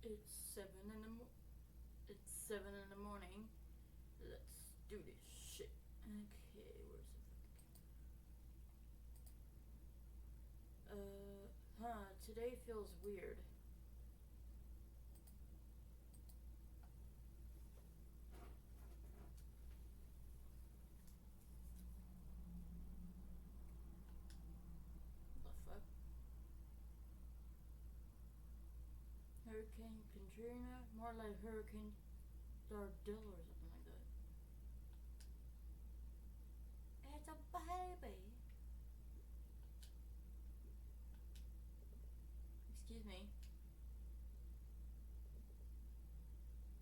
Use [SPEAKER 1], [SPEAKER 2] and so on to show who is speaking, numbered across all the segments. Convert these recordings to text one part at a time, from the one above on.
[SPEAKER 1] It's it's 7 in the morning. Let's do this shit. Okay, where's the today feels weird. The fuck? Hurricane Katrina? More like Hurricane Dardilla or something like that. It's a baby. Excuse me.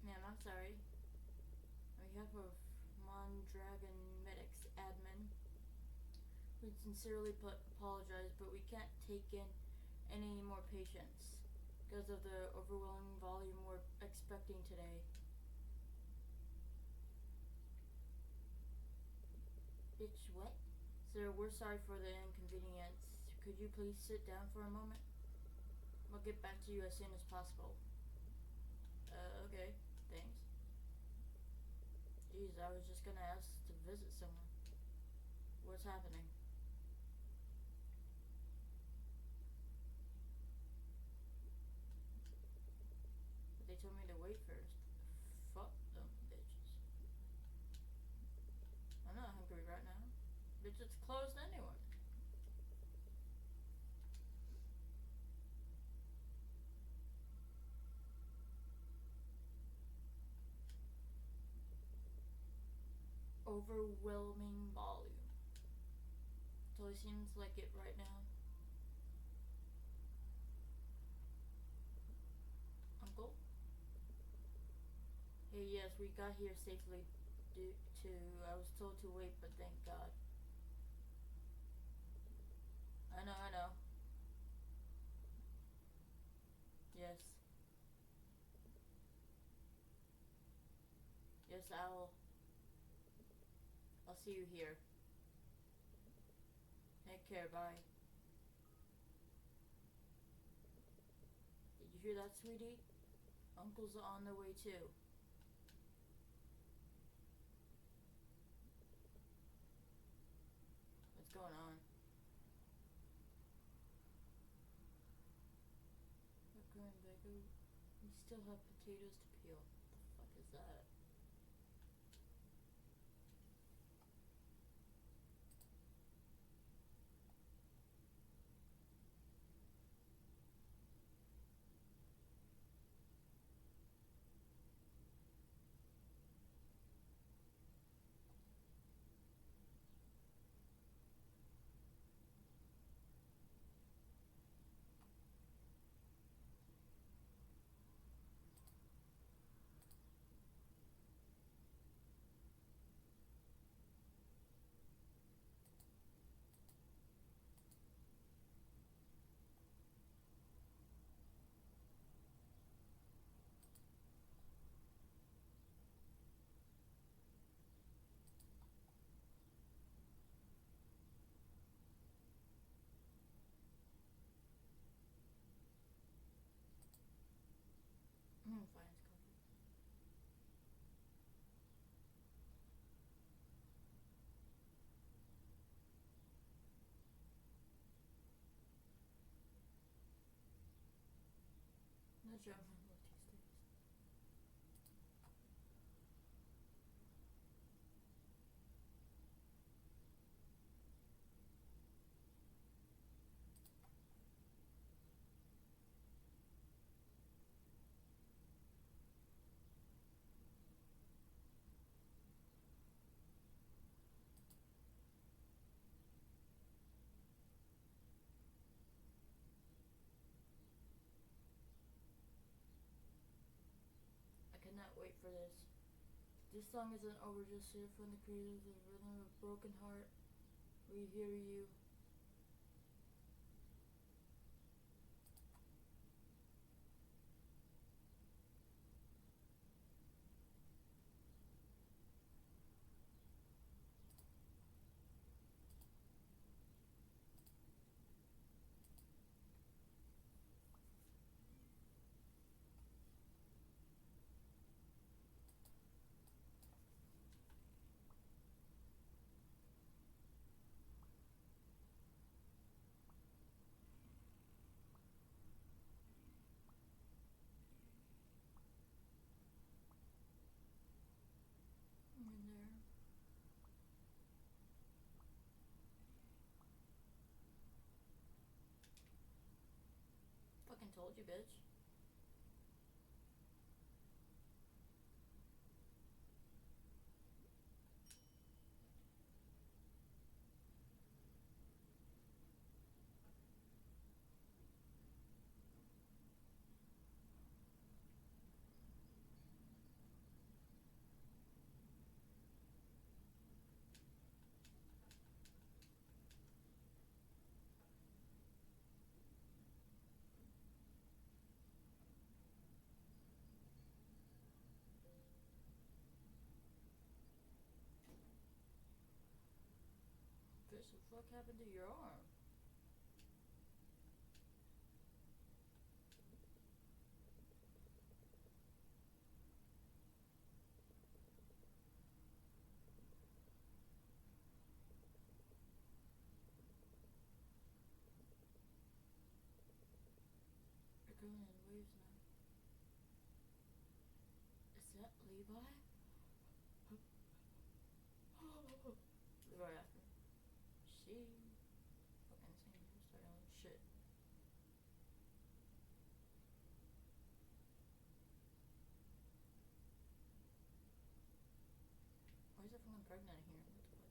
[SPEAKER 1] Ma'am, I'm sorry. On behalf of Mondragon Medics admin, we sincerely apologize, but we can't take in any more patients because of the overwhelming volume we're expecting today. Bitch, what? Sir, we're sorry for the inconvenience. Could you please sit down for a moment? We'll get back to you as soon as possible. Okay. Thanks. Jeez, I was just gonna ask to visit someone. What's happening? But they told me to wait first. Fuck them bitches. I'm not hungry right now. Bitch, it's closed anyway. Overwhelming volume. Totally seems like it right now. Uncle? Hey, yes, we got here safely due to. I was told to wait, but thank God. I know. Yes. Yes, I'll see you here. Take care, bye. Did you hear that, sweetie? Uncle's on the way too. What's going on? We're going back. We still have potatoes to peel. What the fuck is that? Fine, it's coffee. Not sure I'm gonna taste this. I cannot wait for this. This song isn't over just yet from the creators of Rhythm of Broken Heart. We hear you. told you, bitch. Bitch, what the fuck happened to your arm? You're going in waves now. Is that Levi? Levi after me. She fucking same hairstyle and shit. Why is everyone pregnant here? What the fuck?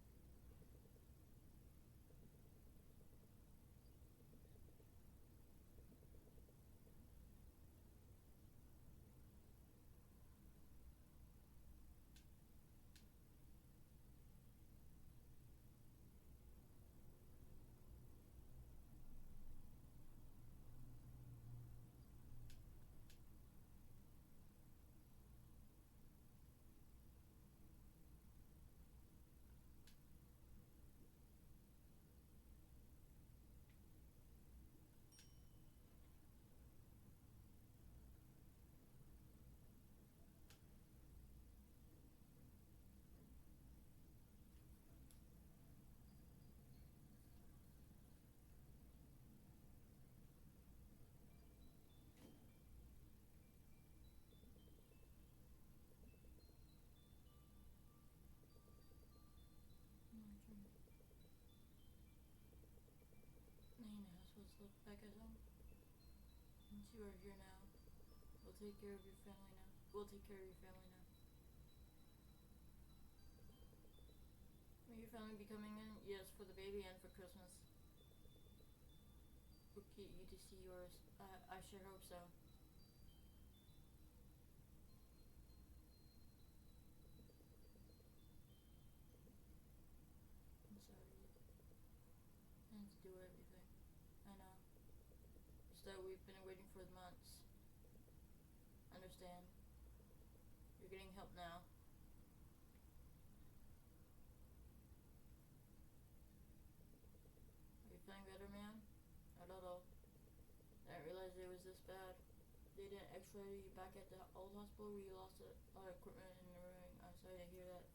[SPEAKER 1] Nina, I was supposed to look back at home. Since you are here now, we'll take care of your family now. We'll take care of your family now. Will your family be coming in? Yes, for the baby and for Christmas. We'll get you to see yours. I sure hope so. I'm sorry. I need to do everything. I know. It's that we've been waiting for months. Understand. You're getting help now. Are you feeling better, man? Not at all. I didn't realize it was this bad. They didn't x-ray you back at the old hospital where you lost a lot of equipment in the ring. I'm sorry to hear that.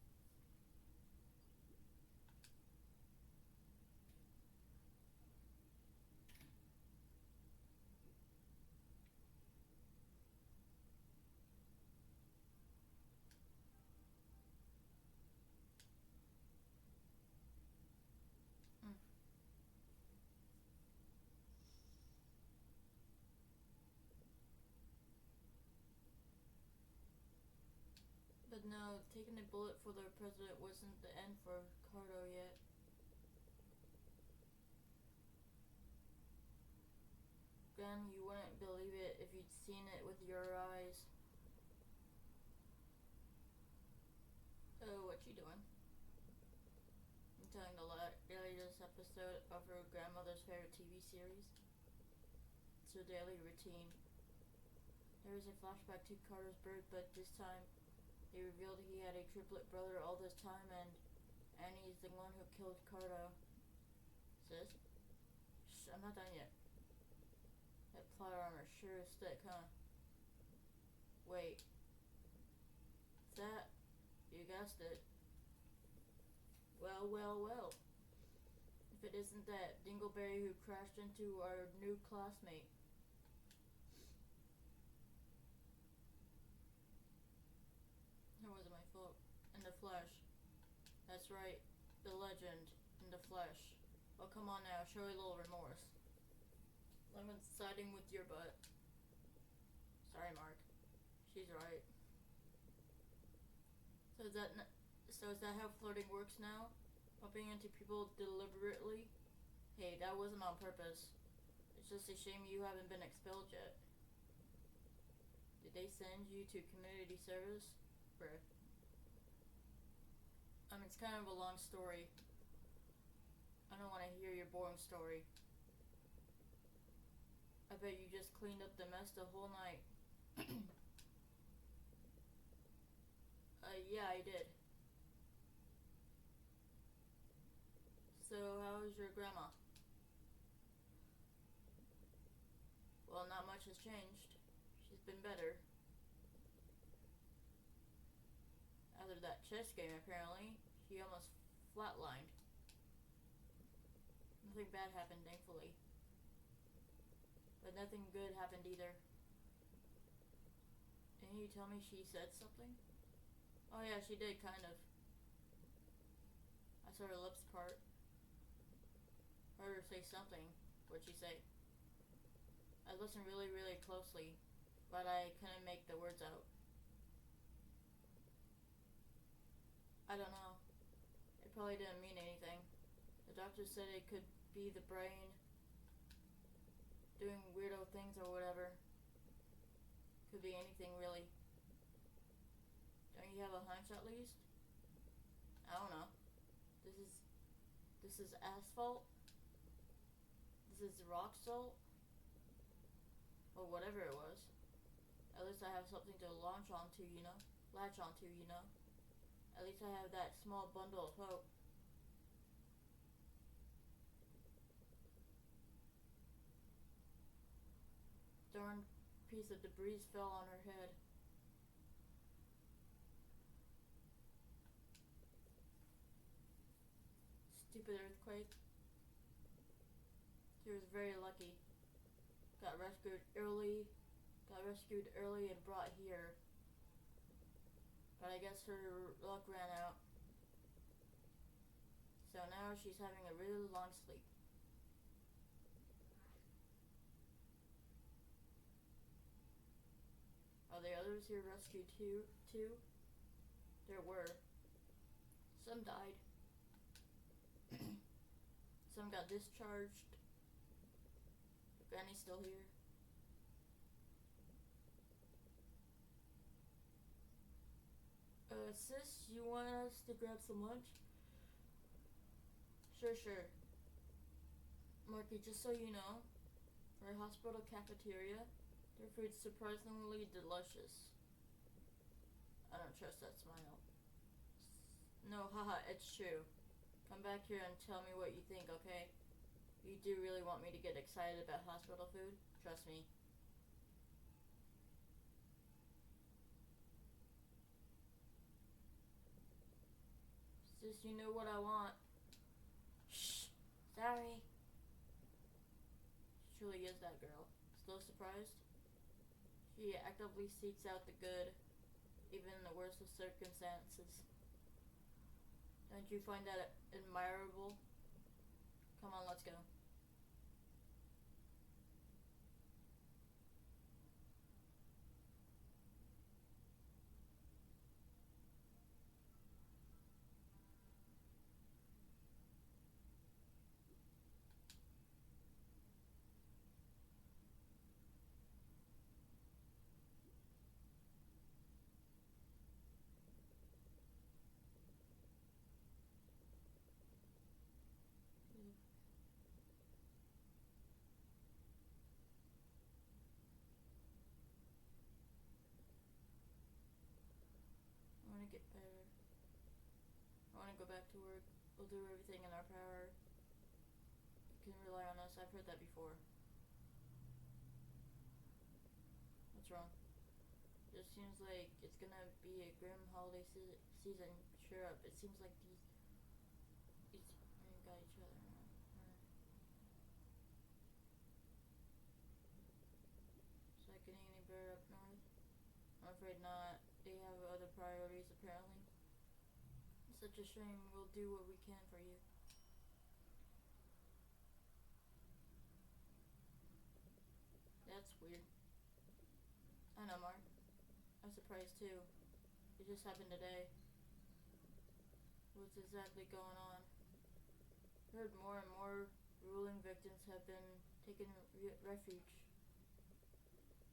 [SPEAKER 1] But no, taking a bullet for the president wasn't the end for Cardo yet. Gun, you wouldn't believe it if you'd seen it with your eyes. Oh, what you doing? I'm telling the latest episode of her grandmother's favorite TV series. It's her daily routine. There is a flashback to Carter's birth, but this time they revealed he had a triplet brother all this time, and Annie is the one who killed Cardo. Sis? Shh, I'm not done yet. That plot armor sure is thick, huh? Wait. That? You guessed it. Well, well, well. If it isn't that Dingleberry who crashed into our new classmate. It wasn't my fault. In the flesh. That's right. The legend. In the flesh. Oh, come on now. Show a little remorse. Lemon's siding with your butt. right. So is that how flirting works now? Bumping into people deliberately? Hey, that wasn't on purpose. It's just a shame you haven't been expelled yet. Did they send you to community service? Bruh. It's kind of a long story. I don't want to hear your boring story. I bet you just cleaned up the mess the whole night. Yeah, I did. So, how is your grandma? Well, not much has changed. She's been better. After that chess game, apparently, she almost flatlined. Nothing bad happened, thankfully. But nothing good happened either. Didn't you tell me she said something? Oh yeah, she did, kind of. I saw her lips part. Heard her say something. What'd she say? I listened really, really closely, but I couldn't make the words out. I don't know. It probably didn't mean anything. The doctor said it could be the brain doing weirdo things or whatever. Could be anything, really. Don't you have a hunch at least? I don't know. This is asphalt? This is rock salt? Or whatever it was. At least I have something to latch onto, you know? At least I have that small bundle of hope. Darn piece of debris fell on her head. Stupid earthquake. She was very lucky. Got rescued early and brought here. But I guess her luck ran out. So now she's having a really long sleep. Are there others here rescued too? There were. Some died. Some got discharged. Granny's still here. Sis, you want us to grab some lunch? Sure. Marky, just so you know, our hospital cafeteria, their food's surprisingly delicious. I don't trust that smile. No, haha, it's true. Come back here and tell me what you think, okay? You do really want me to get excited about hospital food? Trust me. Sis, you know what I want. Shh. Sorry. She truly is that girl. Still surprised? She actively seeks out the good, even in the worst of circumstances. Don't you find that admirable? Come on, let's go. I want to get better. I want to go back to work. We'll do everything in our power. You can rely on us. I've heard that before. What's wrong? It seems like it's gonna be a grim holiday season. Cheer up. It seems like these got each other. Is that getting any better up north? I'm afraid not. They have other priorities, apparently. It's such a shame. We'll do what we can for you. That's weird. I know, Mark. I'm surprised surprised too. It just happened today. What's exactly going on? I heard more and more ruling victims have been taking refuge.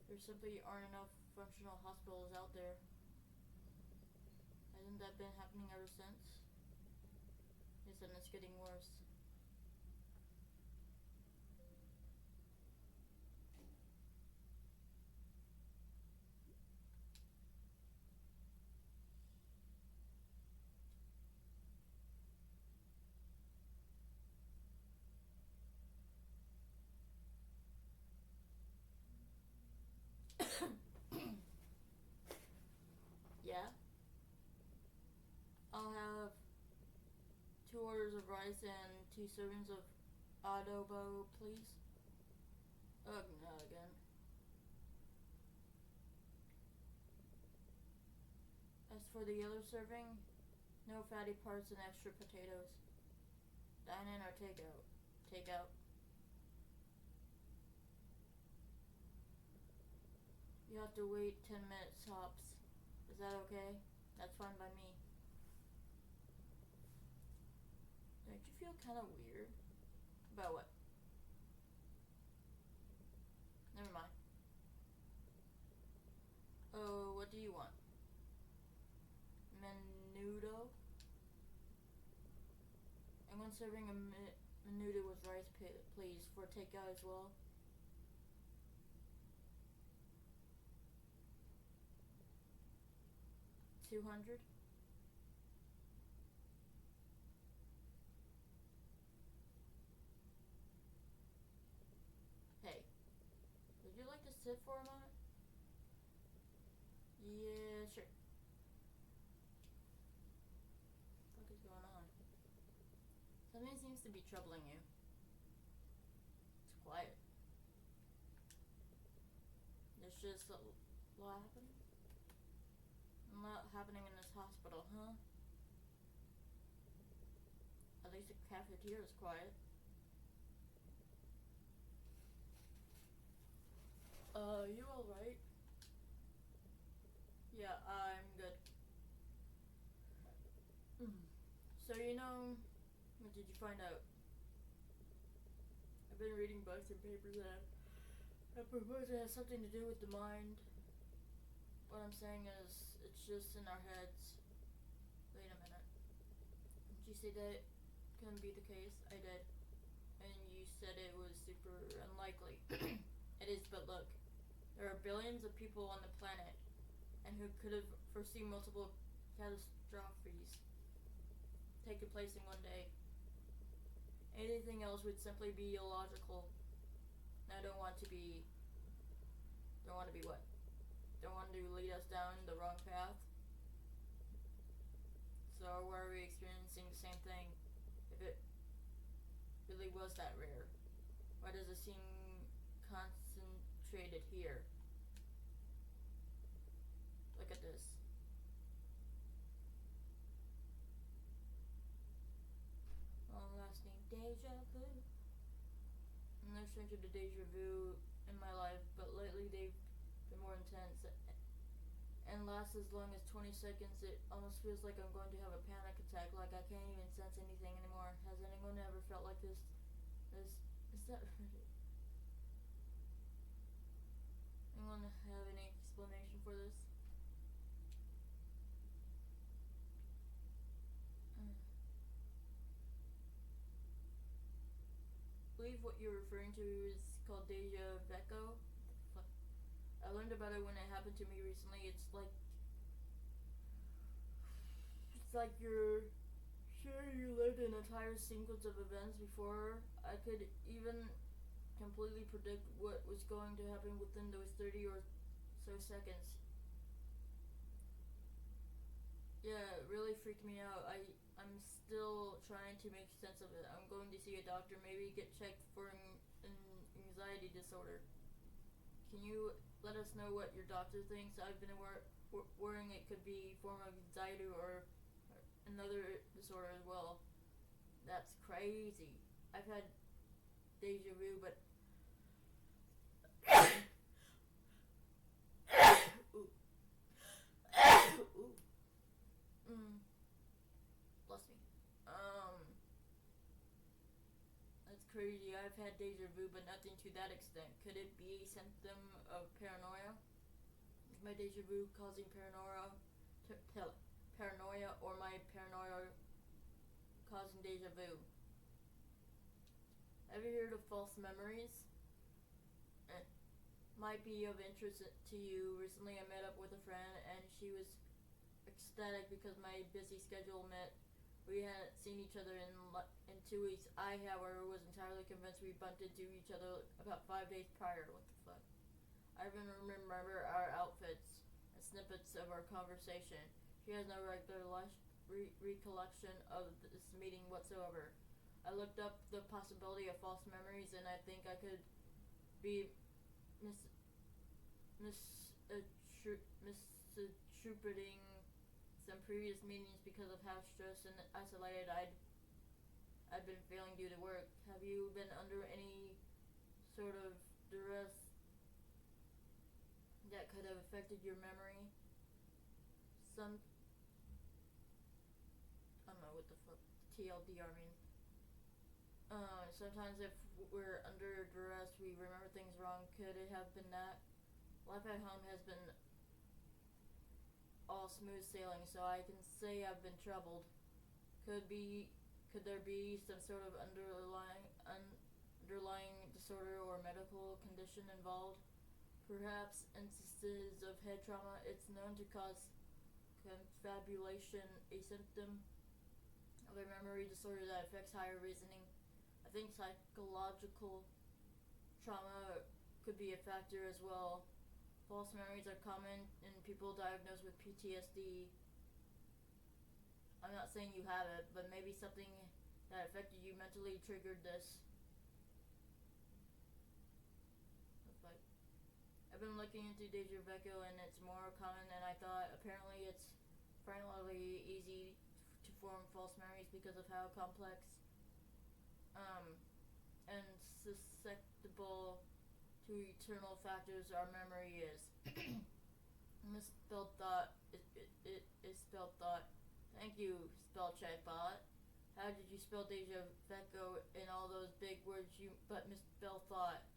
[SPEAKER 1] There simply aren't enough functional hospitals out there. Hasn't that been happening ever since? Yes, and it's getting worse. Yeah? I'll have 2 orders of rice and 2 servings of adobo, please. Ugh, no, again. As for the other serving, no fatty parts and extra potatoes. Dine in or take out? Take out. You have to wait 10 minutes tops. Is that okay? That's fine by me. Don't you feel kind of weird? About what? Never mind. Oh, what do you want? Menudo? And one serving of menudo with rice, please, for takeout as well. $200? Hey, would you like to sit for a moment? Yeah, sure. What is going on? Something seems to be troubling you. It's quiet. There's just a lot happening. A lot happening in this hospital, huh? At least the cafeteria is quiet. You alright? Yeah, I'm good. So, what did you find out? I've been reading books and papers that I propose it has something to do with the mind. What I'm saying is, it's just in our heads. Wait a minute. Did you say that couldn't be the case? I did. And you said it was super unlikely. It is, but look. There are billions of people on the planet, and who could have foreseen multiple catastrophes taking place in one day. Anything else would simply be illogical. And I don't want to be what? Don't want to lead us down the wrong path. So why are we experiencing the same thing? If it really was that rare, why does it seem concentrated here? Look at this. Long-lasting deja vu. I'm no stranger to deja vu in my life, but lately they've been more intense and last as long as 20 seconds. It almost feels like I'm going to have a panic attack, like I can't even sense anything anymore. Has anyone ever felt like this? Is that right? Anyone have any explanation for this? I believe what you're referring to is called deja vu. I learned about it when it happened to me recently. It's like you're sure you lived an entire sequence of events before I could even completely predict what was going to happen within those 30 or so seconds. Yeah, it really freaked me out. I'm still trying to make sense of it. I'm going to see a doctor, maybe get checked for an anxiety disorder. Can you let us know what your doctor thinks? I've been worrying it could be a form of anxiety or another disorder as well. That's crazy. I've had deja vu, but crazy. I've had deja vu, but nothing to that extent. Could it be a symptom of paranoia? Is my deja vu causing paranoia, or my paranoia causing deja vu? Have you heard of false memories? It might be of interest to you. Recently, I met up with a friend, and she was ecstatic because my busy schedule meant we hadn't seen each other in 2 weeks. I, however, was entirely convinced we bumped into each other about 5 days prior. What the fuck? I even remember our outfits and snippets of our conversation. She has no regular recollection of this meeting whatsoever. I looked up the possibility of false memories, and I think I could be misinterpreting some previous meetings because of how stressed and isolated I'd been feeling due to work. Have you been under any sort of duress that could have affected your memory? I don't know what the fuck TLDR means. Sometimes if we're under duress, we remember things wrong. Could it have been that? Life at home has been all smooth sailing, so I can say I've been troubled. Could there be some sort of underlying disorder or medical condition involved? Perhaps instances of head trauma. It's known to cause confabulation, a symptom of a memory disorder that affects higher reasoning. I think psychological trauma could be a factor as well. False memories are common in people diagnosed with PTSD. I'm not saying you have it, but maybe something that affected you mentally triggered this. I've been looking into deja vu, and it's more common than I thought. Apparently, it's fairly easy to form false memories because of how complex and susceptible to external factors our memory is. Misspelled thought. It is spelled thought. Thank you, spell check bot. How did you spell deja vu in all those big words but misspell thought?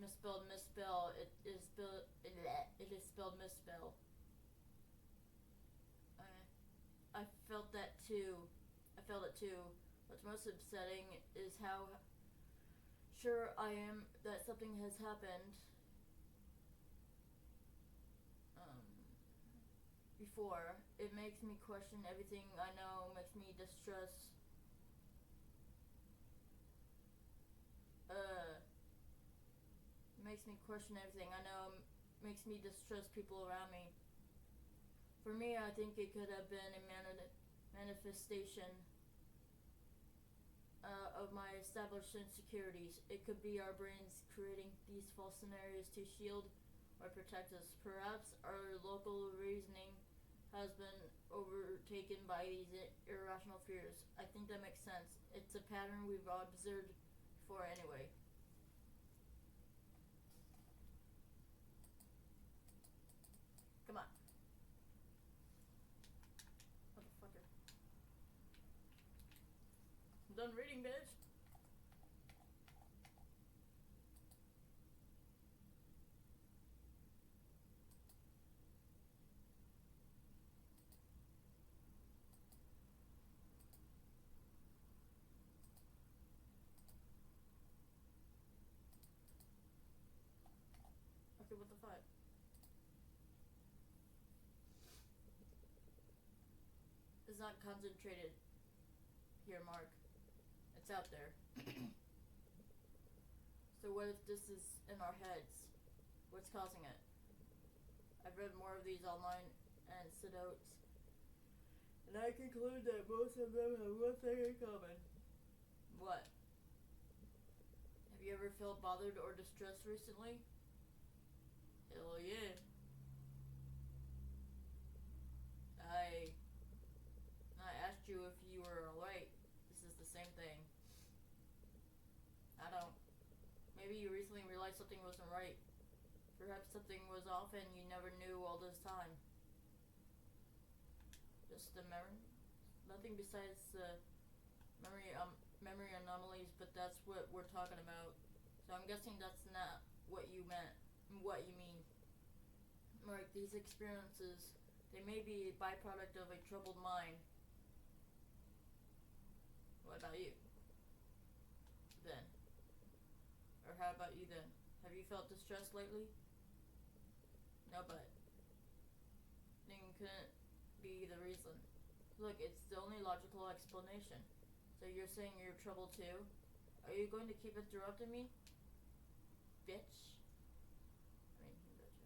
[SPEAKER 1] Misspell. It is spelled misspell. I felt that too. What's most upsetting is how sure I am that something has happened before. It makes me question everything I know, makes me distrust makes me question everything I know, makes me distrust people around me. For me, I think it could have been a manifestation of my established insecurities. It could be our brains creating these false scenarios to shield or protect us. Perhaps our local reasoning has been overtaken by these irrational fears. I think that makes sense. It's a pattern we've observed before anyway. Come on. Motherfucker. I'm done reading, bitch. Okay, what the fuck? It's not concentrated here, Mark. It's out there. So what if this is in our heads? What's causing it? I've read more of these online anecdotes, and I conclude that most of them have one thing in common. What? Have you ever felt bothered or distressed recently? Hell yeah. I asked you if you were alright. This is the same thing. I don't. Maybe you recently realized something wasn't right. Perhaps something was off and you never knew all this time. Just the memory? Nothing besides the memory memory anomalies, but that's what we're talking about. So I'm guessing that's not what you meant, what you mean. Like, these experiences, they may be a byproduct of a troubled mind. What about you? Then? Or how about you then? Have you felt distressed lately? No, but then couldn't be the reason. Look, it's the only logical explanation. So you're saying you're troubled too? Are you going to keep interrupting me? Bitch. I mean, bitch,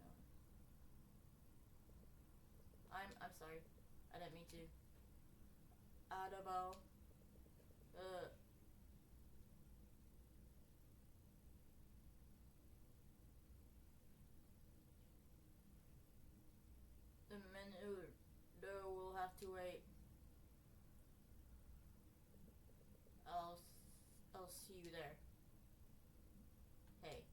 [SPEAKER 1] I'm sorry. I didn't mean to. Adabo. Uh. The menu, though, will have to wait. I'll, I'll see you there. Hey.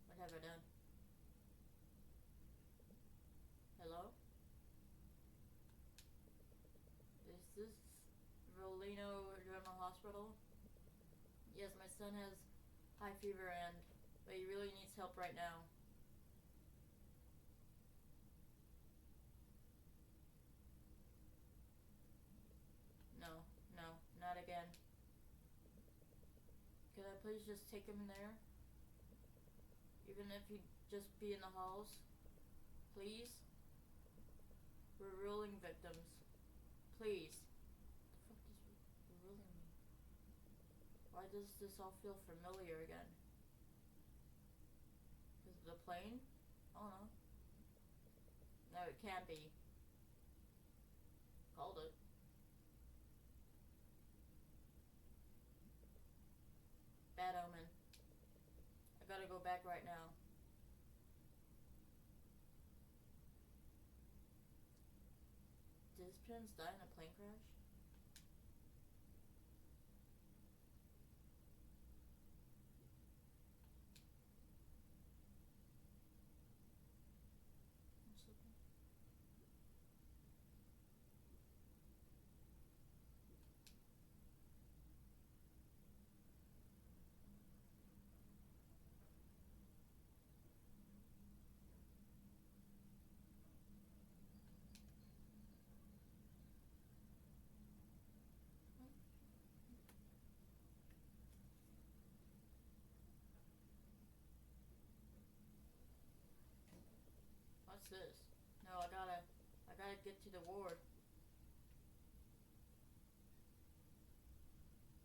[SPEAKER 1] What have I done? Hello? Is this Rolino General Hospital? Yes, my son has high fever but he really needs help right now. No, no, not again. Could I please just take him there? Even if he'd just be in the halls? Please? We're ruling victims. Please. What the fuck does ruling mean? Why does this all feel familiar again? Is it the plane? I don't know. No, it can't be. Called it. Bad omen. I gotta go back right now. Did his parents die in a plane crash? I'm sleeping. What's this? No, I gotta get to the ward.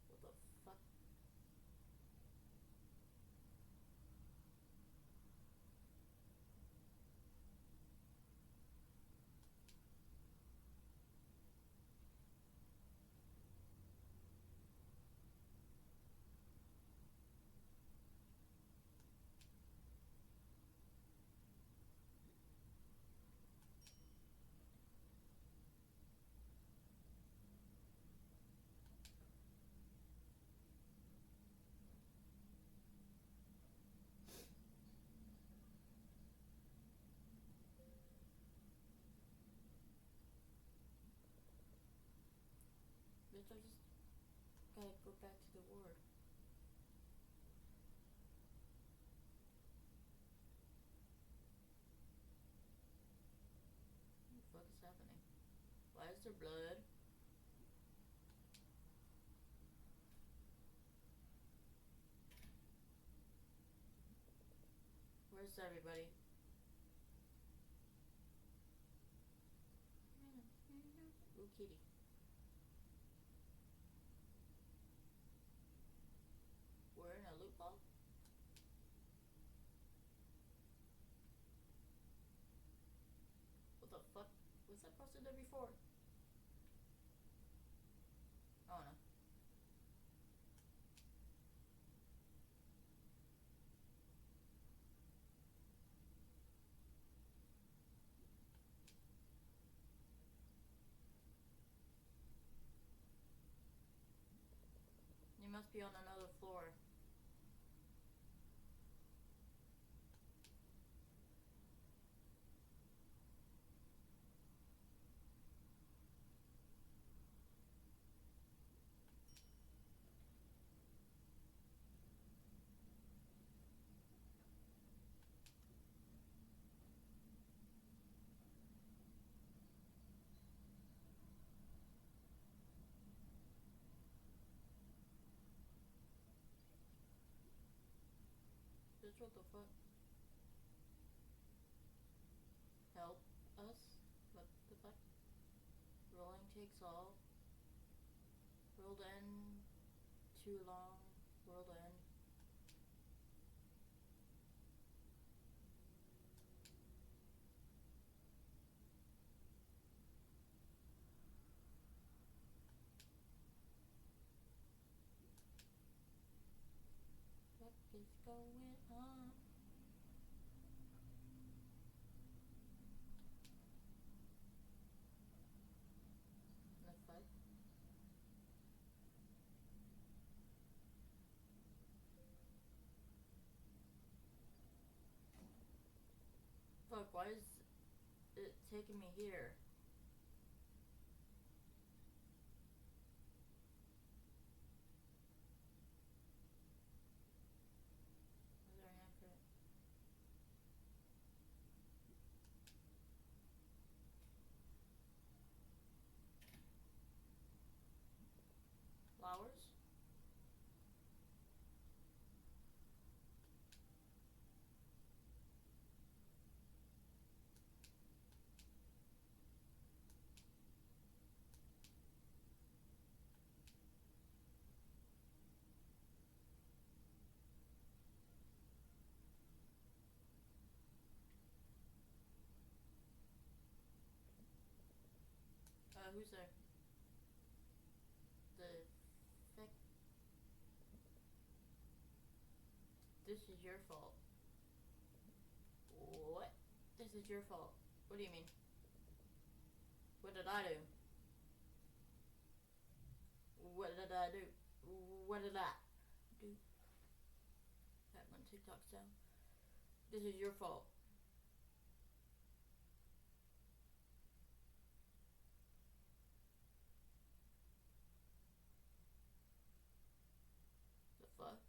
[SPEAKER 1] What the fuck? Bitch, I just gotta go back to the ward. What the fuck is happening? Why is there blood? Where's everybody? Ooh, kitty. We're in a loot ball. What the fuck? Was that posted there before? Oh no. You must be on another floor. Bitch, what the fuck? Help us? What the fuck? Rolling takes all. World end. Too long. World end. What is going on? The fuck? Fuck, why is it taking me here? Is there an answer? Flowers? Who's there? The fuck? This is your fault. What? This is your fault. What do you mean? What did I do? What did I do? What did I do? That one TikTok sound. This is your fault. The fuck?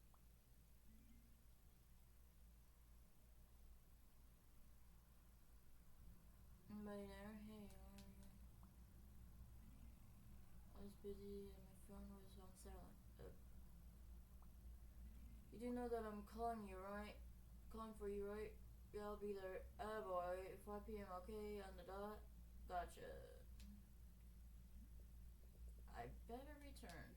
[SPEAKER 1] Anybody there? Hey, how are you? I was busy and my phone was on silent. You do know that I'm calling you, right? Calling for you, right? Yeah, I'll be there. Boy, 5 p.m. Okay, on the dot. Gotcha. I better return.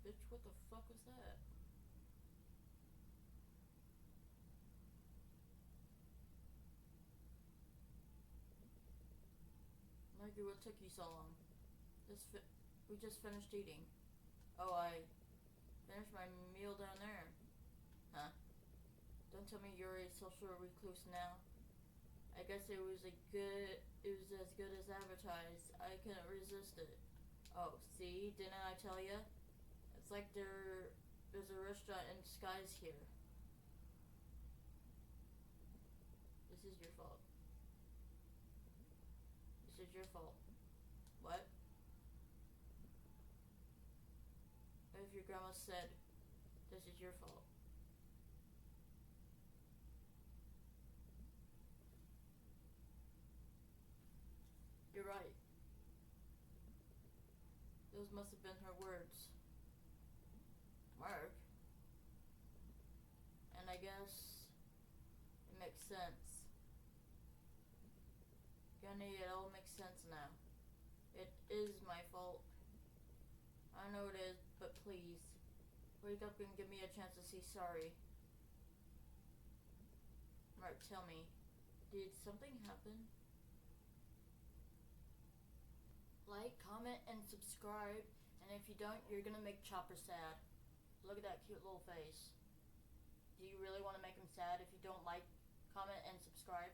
[SPEAKER 1] Bitch, what the fuck was that? Mikey, what took you so long? We just finished eating. Oh, I finished my meal down there. Huh? Don't tell me you're a social recluse now. I guess it was as good as advertised. I couldn't resist it. Oh, see? Didn't I tell ya? It's like there's a restaurant in disguise here. This is your fault. This is your fault. What? If your grandma said, this is your fault. You're right. Those must have been her words. Mark. And I guess it makes sense. Gunny, it all makes sense now. It is my fault. I know it is, but please, wake up and give me a chance to say sorry. Mark, tell me, did something happen? Like, comment, and subscribe, and if you don't, you're gonna make Chopper sad. Look at that cute little face. Do you really want to make him sad if you don't like, comment, and subscribe?